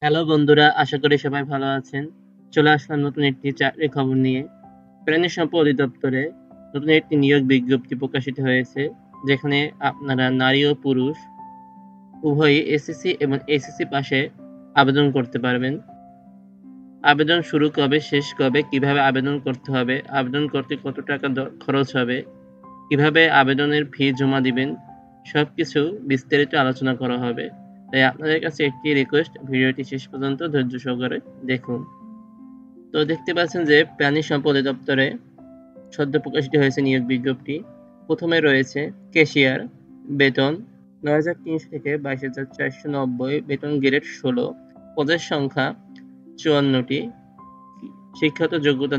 Hello বন্ধুরা, আশা করি সবাই ভালো আছেন। চলে আসলাম নতুন একটি চাকরির খবর নিয়ে। প্রাণী সম্পদ অধিদপ্তরে নতুন একটি নিয়োগ বিজ্ঞপ্তি প্রকাশিত হয়েছে, যেখানে আপনারা নারী ও পুরুষ উভয়ই এসএসসি এবং এইচএসসি পাশে আবেদন করতে পারবেন। আবেদন শুরু কবে, শেষ কবে, কিভাবে আবেদন করতে হবে, আবেদন করতে কত টাকা খরচ হবে, কিভাবে আবেদনের ফি জমা দিবেন, সবকিছু বিস্তারিত আলোচনা করা হবে। তাই আপনাদের কাছে একটি রিকোয়েস্ট, ভিডিওটি শেষ পর্যন্ত ধৈর্য সহকারে দেখুন। তো দেখতে পাচ্ছেন যে প্রাণী সম্পদ অধিদপ্তরে সদ্য প্রকাশিত হয়েছে নিয়োগ বিজ্ঞপ্তি। প্রথমে রয়েছে ক্যাশিয়ার, বেতন ৯,৩০০ থেকে ২২,৪৯০, বেতন গ্রেড ১৬, পদের সংখ্যা ৫৪টি। শিক্ষাগত যোগ্যতা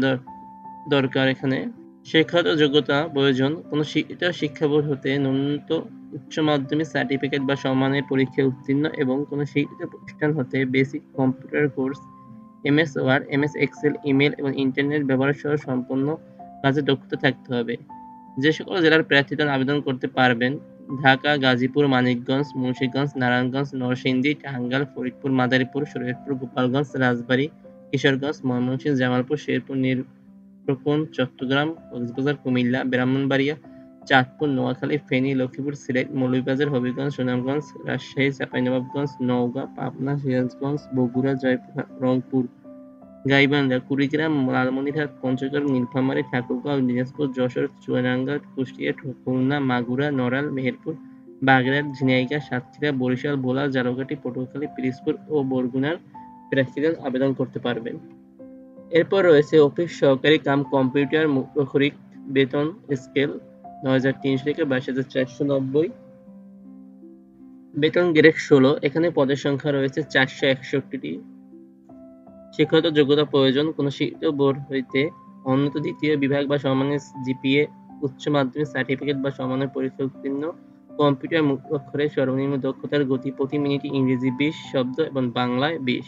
দরকার এখানে। শিক্ষাগত যোগ্যতা প্রয়োজন কোনো স্বীকৃত শিক্ষা বোর্ড হতে ন্যূনতম উচ্চ মাধ্যমিক সার্টিফিকেট বা সমমানের পরীক্ষায় উত্তীর্ণ এবং কোনো স্বীকৃত প্রতিষ্ঠান হতে basic computer course, MS Word, MS Excel, email এবং ইন্টারনেট ব্যবহার সহ সম্পূর্ণ কাজে দক্ষতা থাকতে হবে। যে সকল জেলার প্রার্থীরা আবেদন করতে পারবেন: ঢাকা, গাজীপুর, মানিকগঞ্জ, মুন্সিগঞ্জ, নারায়ণগঞ্জ, নরসিংদী, টাঙ্গাইল, ফরিদপুর, মাদারীপুর, শরীয়তপুর, গোপালগঞ্জ, রাজবাড়ী, কিশোরগঞ্জ, ময়মনসিংহ, জামালপুর, শেরপুর, নীলফামারী, চট্টগ্রাম, কক্সবাজার, কুমিল্লা, ব্রাহ্মণবাড়িয়া, চাঁদপুর, নোয়াখালী, ফেনী, লক্ষ্মীপুর, সিলেট, মৌলভীবাজার, হবিগঞ্জ, সুনামগঞ্জ, রাজশাহী, চাঁপাইনবাবগঞ্জ, নওগাঁ, পাবনা, সিরাজগঞ্জ, বগুড়া, জয়পুরহাট, রংপুর, গাইবান্ধা, কুড়িগ্রাম, লালমনিরহাট, পঞ্চগড়, নীলফামারী, ঠাকুরগাঁও, দিনাজপুর, যশোর, চুয়াডাঙ্গা, কুষ্টিয়া, খুলনা, মাগুরা, নড়াইল, মেহেরপুর, বাগেরহাট, ঝিনাইদহ, সাতক্ষীরা, বরিশাল, ভোলা, ঝালকাঠি, পটুয়াখালী, পিরোজপুর ও বরগুনার প্রার্থীরা আবেদন করতে পারবেন। এরপর রয়েছে অফিস সহকারী কাম কম্পিউটার মুদ্রাক্ষরিক, বেতন স্কেল ৯,৩০০ থেকে ২২,৪৯০, বেতন গ্রেড ১৬। এখানে পদের সংখ্যা রয়েছে ৪৬১টি। শিক্ষাগত যোগ্যতা প্রয়োজন কোনো স্বীকৃত বোর্ড হইতে অন্যত দ্বিতীয় বিভাগ বা সমমানের জিপিএ, উচ্চ মাধ্যমিক সার্টিফিকেট বা সমমানের পরীক্ষায় উত্তীর্ণ, কম্পিউটার মুদ্রাক্ষরে সর্বনিম্ন দক্ষতার গতি প্রতি মিনিটে ইংরেজি ২০ শব্দ এবং বাংলায় ২০।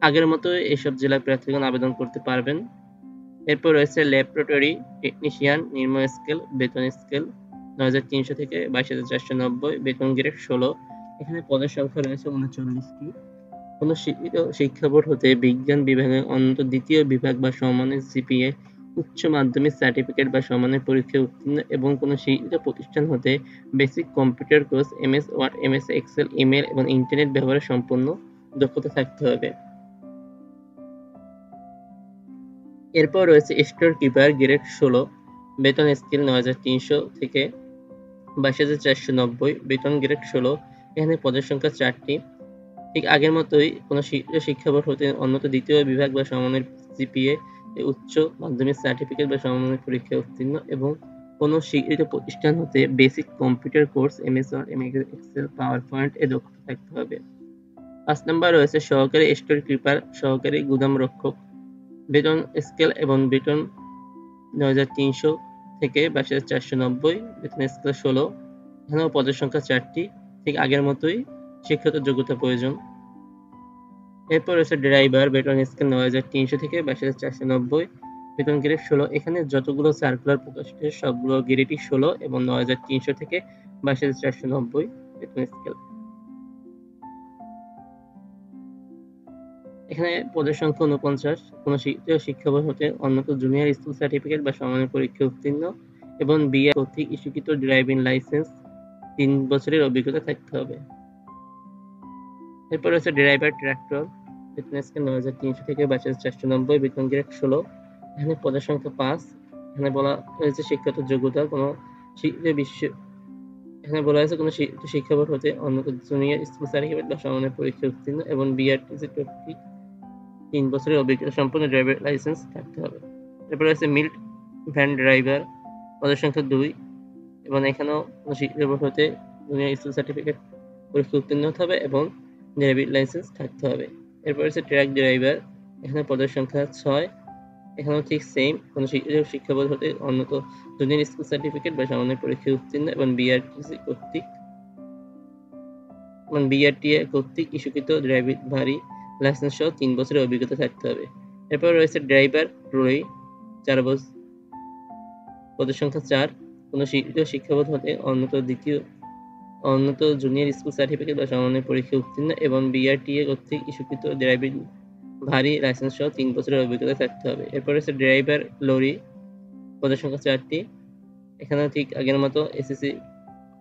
আগের মতো এসব জেলার প্রার্থীগণ আবেদন করতে পারবেন। এরপর রয়েছে ল্যাবরেটরি টেকনিশিয়ান, নিম্ন স্কেল, বেতন স্কেল ৯,৩০০ থেকে ২২,৪৯০, বেতন গ্রেড ১৬। এখানে পদের সংখ্যা রয়েছে ৩৯টি। কোনো স্বীকৃত শিক্ষা বোর্ড হতে বিজ্ঞান বিভাগে অন্তত দ্বিতীয় বিভাগ বা সমমানের জিপিএ, উচ্চ মাধ্যমিক সার্টিফিকেট বা সমমানের পরীক্ষায় উত্তীর্ণ এবং কোনো স্বীকৃত প্রতিষ্ঠান হতে basic computer course, MS Word, MS Excel, email এবং ইন্টারনেট ব্যবহারে সম্পূর্ণ দক্ষতা থাকতে হবে। এরপর রয়েছে স্টোর কিপার, গ্রেড ১৬, বেতন স্কেল ৯,৩০০ থেকে ২২,৪৯০, বেতন গ্রেড ১৬। এখানে পদের সংখ্যা ৪টি। ঠিক আগের মতোই কোনো স্বীকৃত শিক্ষা বোর্ড হতে অন্যত দ্বিতীয় বিভাগ বা সমমানের জিপিএ, উচ্চ মাধ্যমিক সার্টিফিকেট বা সমমানের পরীক্ষায় উত্তীর্ণ এবং কোনো স্বীকৃত প্রতিষ্ঠান হতে basic computer course, MS Word, MS Excel, PowerPoint এ দক্ষতা থাকতে হবে। ৫ নম্বর রয়েছে সহকারী স্টোর কিপার, সহকারী গুদাম রক্ষক, বেতন স্কেল এবং বেতন ৯,৩০০ থেকে ২২,৪৯০, বেতন স্কেল ১৬। এখানেও পদের সংখ্যা ৪টি। ঠিক আগের মতোই শিক্ষাগত যোগ্যতা প্রয়োজন। এরপর রয়েছে ড্রাইভার, বেতন স্কেল ৯,৩০০ থেকে ২২,৪৯০, বেতন গ্রেড ১৬। এখানে যতগুলো সার্কুলার প্রকাশিত সবগুলো গ্রেডই ১৬ এবং ৯,৩০০ থেকে ২২,৪৯০ বেতন স্কেল। এখানে পদের সংখ্যা ৪৯। কোনো স্বীকৃত শিক্ষা বোর্ড হতে অন্যত জুনিয়র স্কুল সার্টিফিকেট বা সমমানের পরীক্ষায় উত্তীর্ণ এবং বিআর কর্তৃক ইস্যুকৃত ড্রাইভিং লাইসেন্স ৩ বছরের অভিজ্ঞতা থাকতে হবে। এরপর রয়েছে ড্রাইভার ট্রাক্টর, বেতন স্কেল ৯,৩০০ থেকে ২২,৪৯০, বেতন গ্রেড ১৬। এখানে পদের সংখ্যা ৫। এখানে বলা হয়েছে শিক্ষাগত যোগ্যতা কোনো এখানে বলা হয়েছে কোনো স্বীকৃত শিক্ষা বোর্ড হতে অন্যত জুনিয়র স্কুল সার্টিফিকেট বা সমমানের পরীক্ষায় উত্তীর্ণ এবং বিআরটিসি কর্তৃক ৩ বছরের অভিজ্ঞতা সম্পন্ন ড্রাইভার লাইসেন্স থাকতে হবে। এরপর রয়েছে মিল্ক ভ্যান ড্রাইভার, পদের সংখ্যা ২ এবং এখানেও কোনো স্বীকৃত বোর্ড হতে জুনিয়র স্কুল সার্টিফিকেট পরীক্ষা উত্তীর্ণ হতে হবে এবং ড্রাইভিং লাইসেন্স থাকতে হবে। এরপর রয়েছে ট্রাক ড্রাইভার, এখানে পদের সংখ্যা ৬। এখানেও ঠিক সেম, কোনো স্বীকৃত শিক্ষা বোর্ড হতে অন্যত জুনিয়র স্কুল সার্টিফিকেট বা সমমানের পরীক্ষায় উত্তীর্ণ এবং বিআরটিএ কর্তৃক ইস্যুকৃত ড্রাইভারি লাইসেন্স সহ ৩ বছরের অভিজ্ঞতা থাকতে হবে। এরপর রয়েছে ড্রাইভার ট্রলি, ৪ বছর, পদের সংখ্যা ৪। কোনো স্বীকৃত শিক্ষা বোর্ড হতে উন্নত জুনিয়র স্কুল সার্টিফিকেট বা সমমানের পরীক্ষা উত্তীর্ণ এবং বিআরটিএ কর্তৃক ইস্যুকৃত ড্রাইভিং ভারী লাইসেন্স সহ 3 বছরের অভিজ্ঞতা থাকতে হবে। এরপর হচ্ছে ড্রাইভার লরি, পদের সংখ্যা 4টি। এখানেও ঠিক আগের মতো এসএসসি,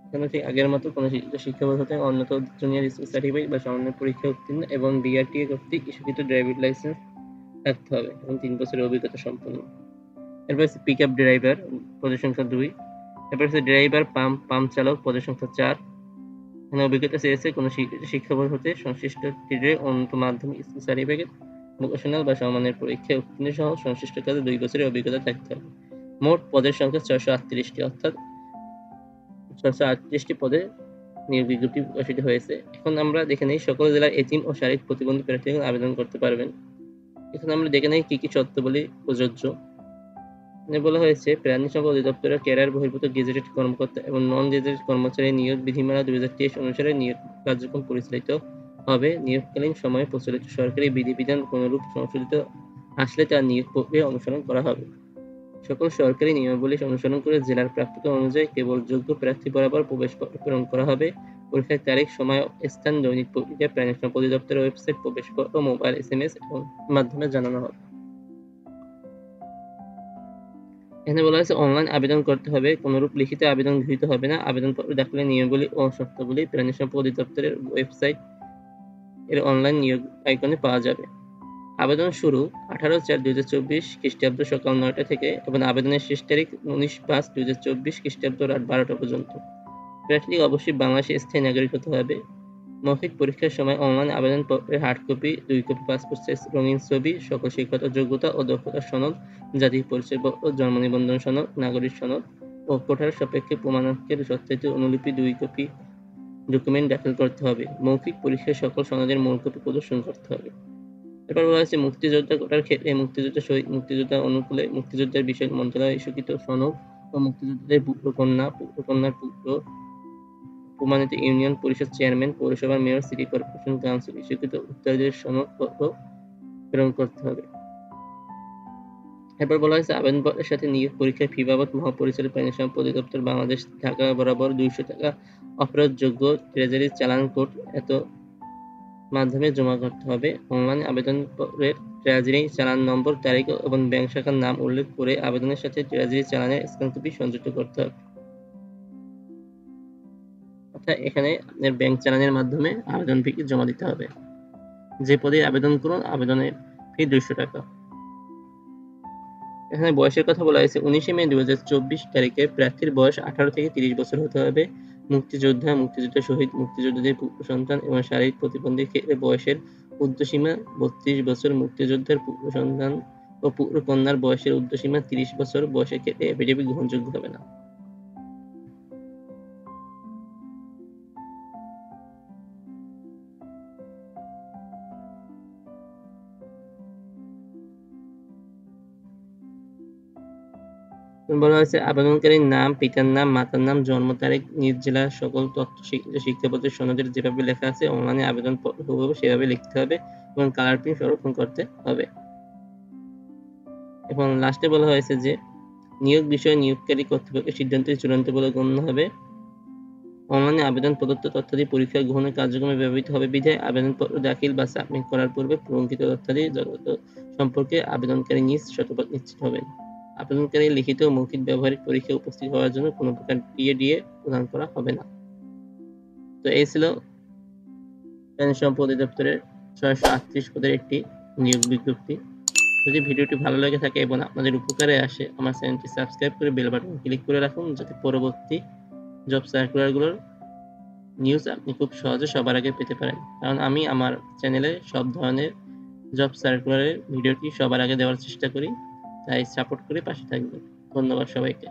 এখানে ঠিক আগের মতো কোনো শিক্ষাবোর্ড হতে উন্নত জুনিয়র স্কুল সার্টিফিকেট বা সমমানের পরীক্ষা উত্তীর্ণ এবং বিআরটিএ কর্তৃক ইস্যুকৃত ড্রাইভিং লাইসেন্স থাকতে হবে এবং 3 বছরের অভিজ্ঞতা সম্পন্ন। এরপর হচ্ছে পিক আপ ড্রাইভার, পদের সংখ্যা 2। এরপর হচ্ছে ড্রাইভার পাম্প চালক, পদের সংখ্যা 4। এখানে অভিজ্ঞতা চেয়েছে কোনো শিক্ষাবোর্ড হতে সংশ্লিষ্ট ট্রেডের উন্নত মাধ্যমিক স্কুল সার্টিফিকেট, ভোকেশনাল বা সমমানের পরীক্ষায় উত্তীর্ণ সহ সংশ্লিষ্ট কাজে 2 বছরের অভিজ্ঞতা থাকতে হবে। মোট পদের সংখ্যা 638টি, অর্থাৎ 638টি পদে নিয়োগ বিজ্ঞপ্তি প্রকাশিত হয়েছে। এখন আমরা দেখে নেই সকল জেলার এতিম ও শারীরিক প্রতিবন্ধী প্রার্থীগণ আবেদন করতে পারবেন। এখানে আমরা দেখে নেই কি কি শর্তাবলী প্রযোজ্য। বলা হয়েছে প্রাণী সম্পদ অধিদপ্তরের ক্যারিয়ার বহির্ভূত গেজেটেড কর্মকর্তা এবং নন গেজেটেড কর্মচারী নিয়োগ বিধিমালা 2023 অনুসারে নিয়োগ কার্যক্রম পরিচালিত হবে। নিয়োগকালীন সময়ে প্রচলিত সরকারি বিধিবিধান কোনরূপ সংশোধিত আসলে তার নিয়োগ প্রক্রিয়া অনুসরণ করা হবে। সকল সরকারি নিয়মাবলী অনুসরণ করে জেলার প্রাপ্যতা অনুযায়ী কেবল যোগ্য প্রার্থী বরাবর প্রবেশপত্র প্রেরণ করা হবে। পরীক্ষার তারিখ, সময়, স্থান দৈনিক পত্রিকা, প্রাণী সম্পদ অধিদপ্তরের ওয়েবসাইট, প্রবেশপত্র, মোবাইল, SMS এর মাধ্যমে জানানো হবে। এখানে বলা হয়েছে অনলাইন আবেদন করতে হবে, কোনরূপ লিখিত আবেদন গৃহীত হবে না। আবেদনপত্র দাখিলের নিয়মাবলী ও শর্তাবলী প্রাণী সম্পদ অধিদপ্তরের ওয়েবসাইট এর অনলাইন নিয়োগ আইকনে পাওয়া যাবে। আবেদন শুরু 18/4/2024 খ্রিস্টাব্দ সকাল 9টা থেকে এবং আবেদনের শেষ তারিখ 19/5/2024 খ্রিস্টাব্দ রাত 12টা পর্যন্ত। প্রার্থী অবশ্যই বাংলাদেশের স্থায়ী নাগরিক হতে হবে। মৌখিক পরীক্ষার সময় অনলাইন আবেদনপত্রের hard copy, 2 copy passport size রঙিন ছবি, সকল শিক্ষাগত যোগ্যতা ও দক্ষতার সনদ, জাতীয় পরিচয়পত্র, জন্ম নিবন্ধন সনদ, নাগরিক সনদ ও কোটার সাপেক্ষে প্রমাণাঙ্কের সত্যায়িত অনুলিপি 2 কপি ডকুমেন্ট দাখিল করতে হবে। মৌখিক পরীক্ষায় সকল সনদের মূল কপি প্রদর্শন করতে হবে। এরপর বলা হয়েছে মুক্তিযোদ্ধা কোটার ক্ষেত্রে মুক্তিযোদ্ধা শহীদ, মুক্তিযোদ্ধা অনুকূলে মুক্তিযোদ্ধার বিষয় মন্ত্রণালয় ইস্যুকৃত সনদ ও মুক্তিযোদ্ধাদের পুত্রকন্যা, পুত্রকন্যার পুত্র প্রমাণিত ইউনিয়ন পরিষদ চেয়ারম্যান, পৌরসভার মেয়র, সিটি কর্পোরেশন কাউন্সিল ইস্যুকৃত উত্তরাধিকারী সনদপত্র প্রেরণ করতে হবে। এরপর বলা হয়েছে আবেদনপত্রের সাথে নিয়োগ পরীক্ষার ফি বাবদ মহাপরিচালক প্রাণী সম্পদ অধিদপ্তর বাংলাদেশ ঢাকা বরাবর 200 টাকা অপরাধযোগ্য ট্রেজারি চালান কোড এত মাধ্যমে জমা করতে হবে। অনলাইন আবেদনপত্রের ট্রেজারি চালান নম্বর, তারিখ এবং ব্যাংক শাখার নাম উল্লেখ করে আবেদনের সাথে ট্রেজারি চালানের স্ক্যান কপি সংযুক্ত করতে হবে। অর্থাৎ এখানে আপনার ব্যাংক চালানের মাধ্যমে আবেদন ফি জমা দিতে হবে। যে পদে আবেদন করুন আবেদনের ফি 200 টাকা। এখানে বয়সের কথা বলা হয়েছে 19 মে 2024 তারিখে প্রার্থীর বয়স 18 থেকে 30 বছর হতে হবে। মুক্তিযোদ্ধা, মুক্তিযোদ্ধা শহীদ, মুক্তিযোদ্ধাদের পুত্র সন্তান এবং শারীরিক প্রতিবন্ধীর ক্ষেত্রে বয়সের ঊর্ধ্বসীমা 32 বছর, মুক্তিযোদ্ধার পুত্র সন্তান ও পুত্র কন্যার বয়সের ঊর্ধ্বসীমা 30 বছর বয়সের ক্ষেত্রে এফিডেভিট গ্রহণযোগ্য হবে না। বলা হয়েছে আবেদনকারীর নাম, পিতার নাম, মাতার নাম, জন্ম তারিখ, নিজ জেলার সকল তথ্য শিক্ষাপত্রের সনদের যেভাবে লেখা আছে অনলাইনে আবেদনপত্র সেভাবে লিখতে হবে এবং কালার প্রিন্ট সংরক্ষণ করতে হবে। এবং লাস্টে বলা হয়েছে যে নিয়োগ বিষয়ে নিয়োগকারী কর্তৃপক্ষের সিদ্ধান্ত চূড়ান্ত বলে গণ্য হবে। অনলাইনে আবেদন প্রদত্ত তথ্যাদি পরীক্ষা গ্রহণের কার্যক্রমে ব্যবহৃত হবে বিধায় আবেদনপত্র দাখিল বা সাবমিট করার পূর্বে পূরণকৃত তথ্যাদি সম্পর্কে আবেদনকারী নিজ শতভাগ নিশ্চিত হবেন। আবেদনকারী লিখিত ও মৌখিক ব্যবহারিক পরীক্ষায় উপস্থিত হওয়ার জন্য কোনো প্রকার ডিএ প্রদান করা হবে না। তো এই ছিল প্রাণী সম্পদ অধিদপ্তরের 638 পদের একটি নিয়োগ বিজ্ঞপ্তি। যদি ভিডিওটি ভালো লেগে থাকে এবং আপনাদের উপকারে আসে আমার চ্যানেলটি সাবস্ক্রাইব করে বেল বাটন ক্লিক করে রাখুন যাতে পরবর্তী জব সার্কুলারগুলোর নিউজ আপনি খুব সহজে সবার আগে পেতে পারেন। কারণ আমি আমার চ্যানেলে সব ধরনের জব সার্কুলারের ভিডিওটি সবার আগে দেওয়ার চেষ্টা করি, তাই সাপোর্ট করে পাশে থাকবেন। ধন্যবাদ সবাইকে।